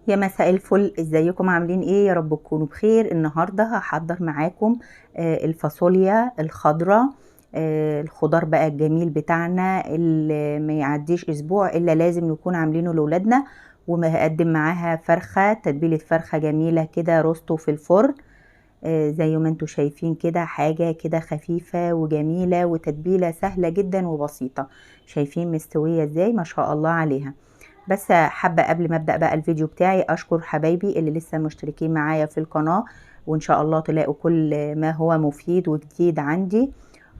يا مساء الفل، ازيكم؟ عاملين ايه؟ يا رب تكونوا بخير. النهارده هحضر معاكم الفاصوليا الخضراء. الخضار بقى الجميل بتاعنا اللي ما يعديش اسبوع الا لازم نكون عاملينه لاولادنا. وهقدم معاها فرخه، تتبيله فرخه جميله كده، روستو في الفرن. زي ما انتوا شايفين كده، حاجه كده خفيفه وجميله وتتبيله سهله جدا وبسيطه. شايفين مستويه ازاي؟ ما شاء الله عليها. بس حابة قبل ما ابدأ بقى الفيديو بتاعي اشكر حبايبي اللي لسه مشتركين معايا في القناة، وان شاء الله تلاقوا كل ما هو مفيد وجديد عندي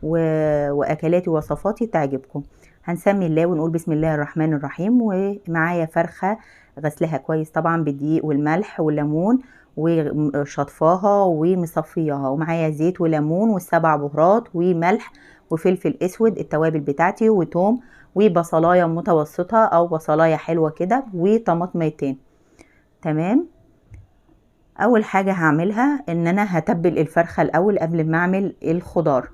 واكلاتي ووصفاتي تعجبكم. هنسمي الله ونقول بسم الله الرحمن الرحيم. ومعايا فرخة غسلها كويس طبعا بالدقيق والملح والليمون، وشطفاها ومصفياها، ومعايا زيت وليمون والسبع بهارات وملح وفلفل اسود، التوابل بتاعتي، وتوم، وبصلايه متوسطه او بصلايه حلوه كده، وطماطميتين. تمام. اول حاجه هعملها ان انا هتبل الفرخه الاول قبل ما اعمل الخضار.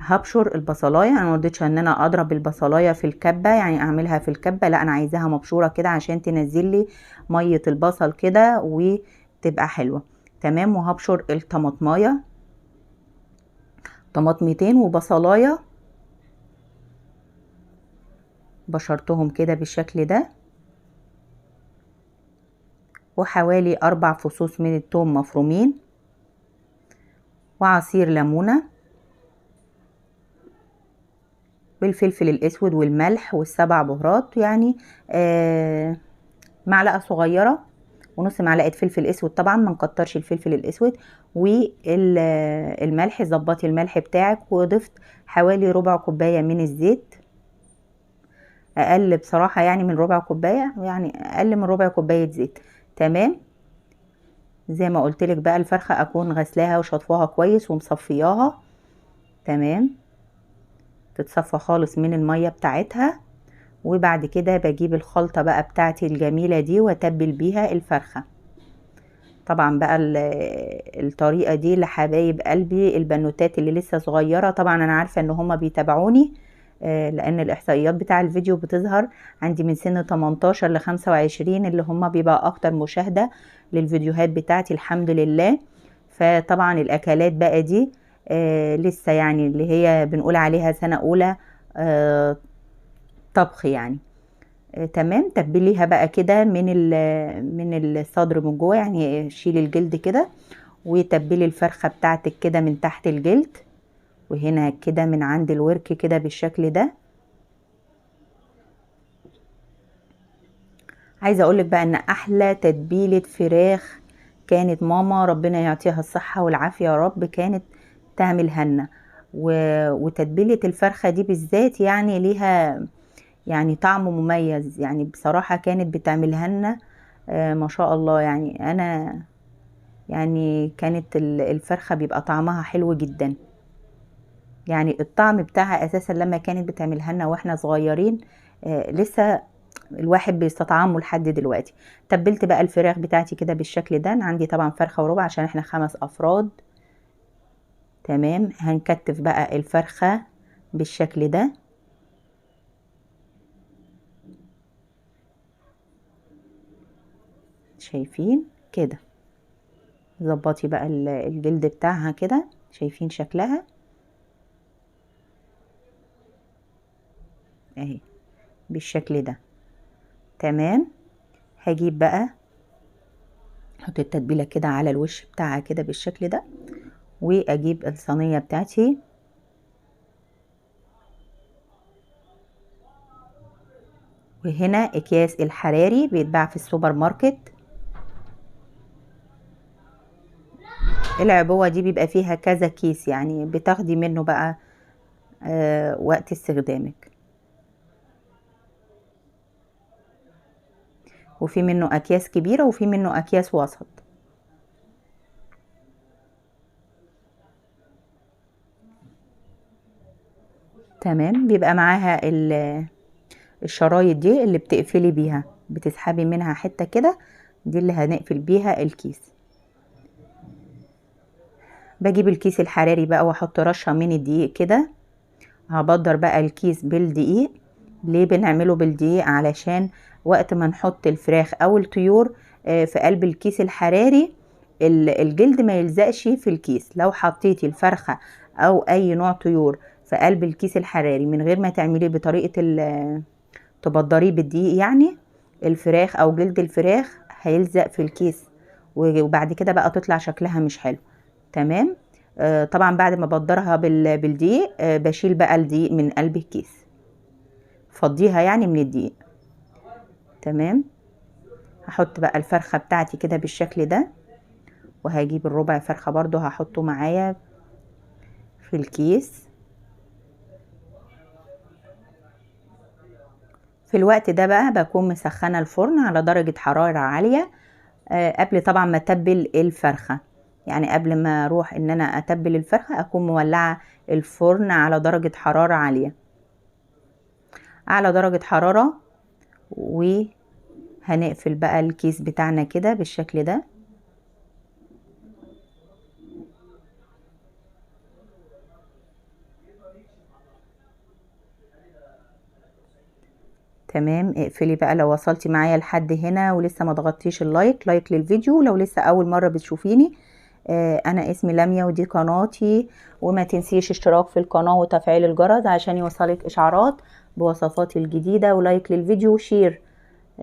هبشر البصلايه، انا مرضتش ان انا اضرب البصلايه في الكبه، يعني اعملها في الكبه، لا انا عايزاها مبشوره كده عشان تنزل لي ميه البصل كده وتبقى حلوه. تمام. وهبشر الطماطمايه، طماطميتين وبصلايه، بشرتهم كده بالشكل ده. وحوالي 4 فصوص من الثوم مفرومين، وعصير ليمونة، والفلفل الاسود والملح والسبع بهارات، يعني معلقة صغيرة، ونص معلقة فلفل اسود، طبعا ما نكترش الفلفل الاسود. والملح، ظبطي الملح بتاعك. وضفت حوالي ربع كوباية من الزيت، اقل بصراحة يعني من ربع كوباية، يعني اقل من ربع كوباية زيت. تمام. زي ما قلت لك بقى، الفرخة اكون غسلاها وشطفاها كويس ومصفياها. تمام. تتصفى خالص من المية بتاعتها. وبعد كده بجيب الخلطة بقى بتاعتي الجميلة دي واتبل بيها الفرخة. طبعا بقى الطريقة دي لحبايب قلبي البنوتات اللي لسه صغيرة، طبعا انا عارفة ان هما بيتابعوني، لان الاحصائيات بتاع الفيديو بتظهر عندي من سن 18 ل 25 اللي هما بيبقى اكتر مشاهدة للفيديوهات بتاعتي، الحمد لله. فطبعا الاكلات بقى دي لسه يعني اللي هي بنقول عليها سنة اولى طبخ يعني. تمام. تبليها بقى كده من الصدر من جوه، يعني شيلي الجلد كده، وتبلي الفرخة بتاعتك كده من تحت الجلد، وهنا كده من عند الورك كده بالشكل ده. عايزة اقولك بقى ان احلى تتبيلة فراخ كانت ماما، ربنا يعطيها الصحة والعافية يا رب، كانت تعملها لنا. وتتبيلة الفرخة دي بالذات يعني ليها يعني طعم مميز، يعني بصراحة كانت بتعملها لنا ما شاء الله. يعني انا يعني كانت الفرخة بيبقى طعمها حلو جدا، يعني الطعم بتاعها اساسا لما كانت بتعملها لنا واحنا صغيرين لسه الواحد بيستطعمه لحد دلوقتي. تبلت بقى الفراخ بتاعتي كده بالشكل ده. أنا عندي طبعا فرخة وربع عشان احنا 5 افراد. تمام. هنكتف بقى الفرخة بالشكل ده. شايفين كده؟ ظبطي بقى الجلد بتاعها كده، شايفين شكلها اهي بالشكل ده. تمام. هجيب بقى احط التتبيله كده على الوش بتاعها كده بالشكل ده، واجيب الصينيه بتاعتي، وهنا اكياس الحراري بيتباع في السوبر ماركت. العبوه دي بيبقى فيها كذا كيس، يعني بتاخدي منه بقى وقت استخدامك. وفي منه اكياس كبيره وفي منه اكياس وسط. تمام. بيبقى معاها الشرايط دي اللي بتقفلي بيها، بتسحبي منها حته كده، دي اللي هنقفل بيها الكيس. بجيب الكيس الحراري بقى واحط رشه من الدقيق كده. هبدر بقى الكيس بالدقيق. ليه بنعمله بالدقيق؟ علشان وقت ما نحط الفراخ او الطيور في قلب الكيس الحراري الجلد ما يلزقش في الكيس. لو حطيتي الفرخة او اي نوع طيور في قلب الكيس الحراري من غير ما تعمليه بطريقة تبدريه بالدقيق، يعني الفراخ او جلد الفراخ هيلزق في الكيس، وبعد كده بقى تطلع شكلها مش حلو. تمام. طبعا بعد ما بدرها بالدقيق بشيل بقى الدقيق من قلب الكيس، فضيها يعني من الدقيق. تمام. هحط بقى الفرخة بتاعتي كده بالشكل ده، وهجيب الربع فرخة برضو هحطه معايا في الكيس. في الوقت ده بقى بكون مسخنة الفرن على درجة حرارة عالية قبل طبعا ما اتبل الفرخة. يعني قبل ما اروح ان انا اتبل الفرخة اكون مولعة الفرن على درجة حرارة عالية، على درجة حرارة. وهنقفل بقى الكيس بتاعنا كده بالشكل ده. تمام. اقفلي بقى لو وصلتي معايا لحد هنا ولسه ما ضغطتيش لايك للفيديو. لو لسه اول مرة بتشوفيني انا اسمي لميا ودي قناتي، وما تنسيش اشتراك في القناة وتفعيل الجرس عشان يوصلك اشعارات بوصفاتي الجديدة، ولايك للفيديو وشير.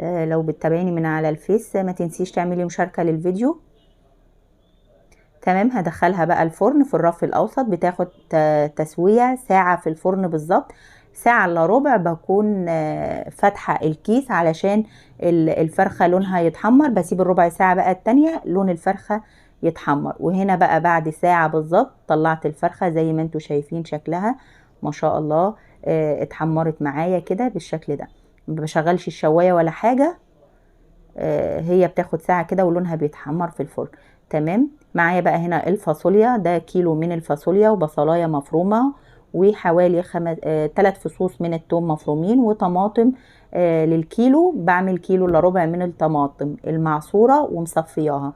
لو بتتابعيني من على الفيس ما تنسيش تعملي مشاركة للفيديو. تمام. هدخلها بقى الفرن في الرف الاوسط، بتاخد تسوية ساعة في الفرن بالظبط، ساعة الا ربع. بكون فاتحة الكيس علشان الفرخة لونها يتحمر، بسيب الربع ساعة بقى التانية لون الفرخة يتحمر. وهنا بقى بعد ساعة بالظبط طلعت الفرخة زي ما انتوا شايفين شكلها ما شاء الله اتحمرت معايا كده بالشكل ده. ما بشغلش الشواية ولا حاجة، هي بتاخد ساعة كده ولونها بيتحمر في الفرن. تمام. معايا بقى هنا الفاصوليا، ده كيلو من الفاصوليا وبصلاية مفرومة وحوالي 3 فصوص من الثوم مفرومين وطماطم. للكيلو بعمل كيلو الا ربع من الطماطم المعصورة ومصفياها.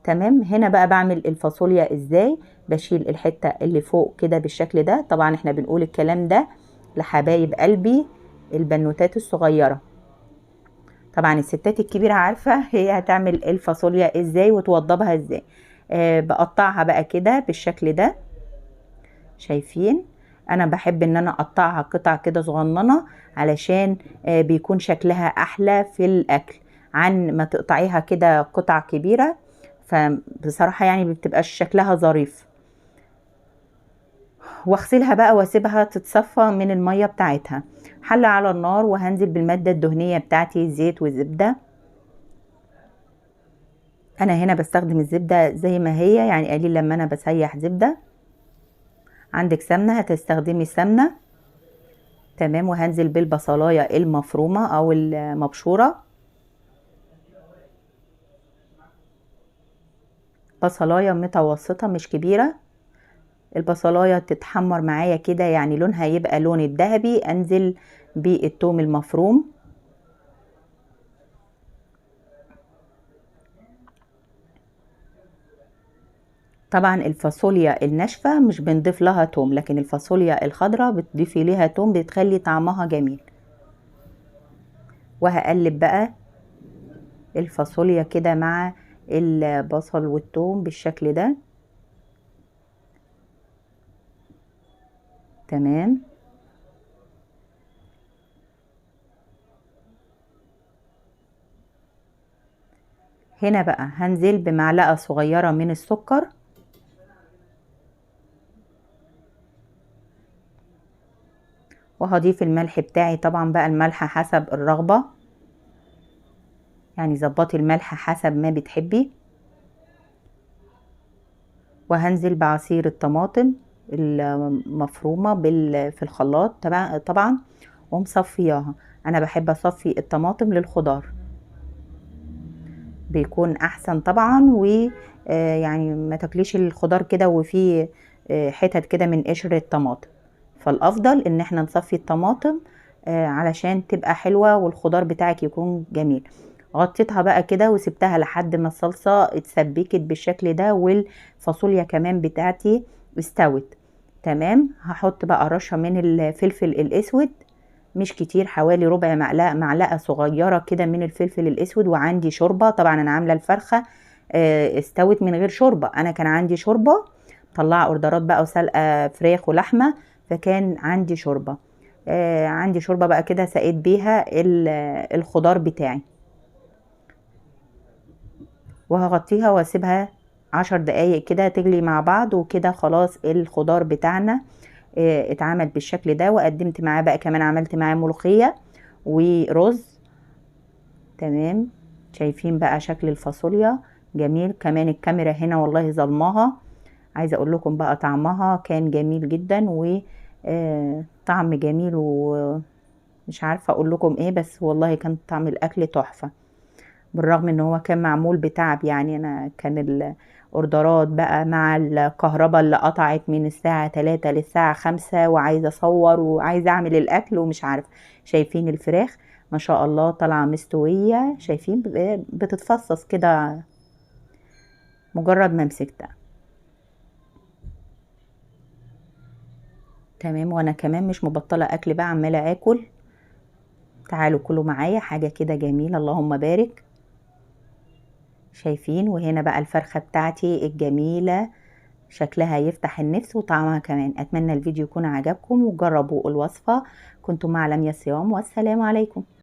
تمام. هنا بقى بعمل الفاصوليا ازاي. بشيل الحتة اللي فوق كده بالشكل ده. طبعا احنا بنقول الكلام ده لحبايب قلبي البنوتات الصغيرة. طبعا الستات الكبيرة عارفة هي هتعمل الفاصوليا ازاي وتوضبها ازاي. بقطعها بقى كده بالشكل ده. شايفين انا بحب ان انا اقطعها قطع كده صغننة علشان بيكون شكلها احلى في الاكل عن ما تقطعيها كده قطع كبيرة، فبصراحة يعني بتبقاش شكلها ظريف. واغسلها بقى واسيبها تتصفى من المية بتاعتها. حلة على النار وهنزل بالمادة الدهنية بتاعتي زيت وزبدة. انا هنا بستخدم الزبدة زي ما هي، يعني قليل لما انا بسيح زبدة. عندك سمنة هتستخدمي سمنة. تمام. وهنزل بالبصلاية المفرومة او المبشورة. بصلاية متوسطة مش كبيرة. البصلاية تتحمر معايا كده يعني لونها يبقى لون الذهبي. انزل بالثوم المفروم. طبعا الفاصوليا الناشفة مش بنضيف لها توم، لكن الفاصوليا الخضراء بتضيفي ليها توم بتخلي طعمها جميل. وهقلب بقى الفاصوليا كده مع البصل والثوم بالشكل ده. تمام. هنا بقى هنزل بمعلقة صغيرة من السكر. وهضيف الملح بتاعي، طبعا بقى الملح حسب الرغبة، يعني ظبطي الملح حسب ما بتحبي. وهنزل بعصير الطماطم المفرومة في الخلاط طبعا ومصفياها. انا بحب اصفي الطماطم للخضار بيكون احسن طبعا. ويعني ما تاكليش الخضار كده وفيه حتت كده من قشر الطماطم، فالافضل ان احنا نصفي الطماطم علشان تبقى حلوة والخضار بتاعك يكون جميل. غطيتها بقى كده وسبتها لحد ما الصلصة اتسبكت بالشكل ده والفاصوليا كمان بتاعتي استوت. تمام. هحط بقى رشة من الفلفل الاسود مش كتير، حوالي ربع معلقة صغيرة كده من الفلفل الاسود. وعندي شوربة، طبعا انا عاملة الفرخة استوت من غير شوربة. انا كان عندي شوربة مطلعة اوردرات بقى وسلقة فراخ ولحمة، فكان عندي شوربة. عندي شوربة بقى كده سقيت بيها الخضار بتاعي، وهغطيها واسيبها 10 دقايق كده تغلي مع بعض. وكده خلاص الخضار بتاعنا اتعمل بالشكل ده. وقدمت معاه بقى كمان، عملت معاه ملوخية ورز. تمام. شايفين بقى شكل الفاصوليا جميل. كمان الكاميرا هنا والله ظلماها. عايزة اقول لكم بقى طعمها كان جميل جدا، و طعم جميل، ومش عارفة اقول لكم ايه، بس والله كان طعم الاكل تحفة. بالرغم ان هو كان معمول بتعب، يعني انا كان الاوردرات بقى مع الكهرباء اللي قطعت من الساعة 3 للساعة 5، وعايزة اصور وعايزة اعمل الاكل ومش عارف. شايفين الفراخ ما شاء الله طالعة مستوية، شايفين بتتفصص كده مجرد ما مسكتها. تمام. وانا كمان مش مبطلة اكل بقى، عمالة اكل. تعالوا كلوا معايا حاجة كده جميلة، اللهم بارك. شايفين؟ وهنا بقى الفرخة بتاعتي الجميلة، شكلها يفتح النفس وطعمها كمان. اتمنى الفيديو يكون عجبكم وجربوا الوصفة. كنت مع لميا صيام، والسلام عليكم.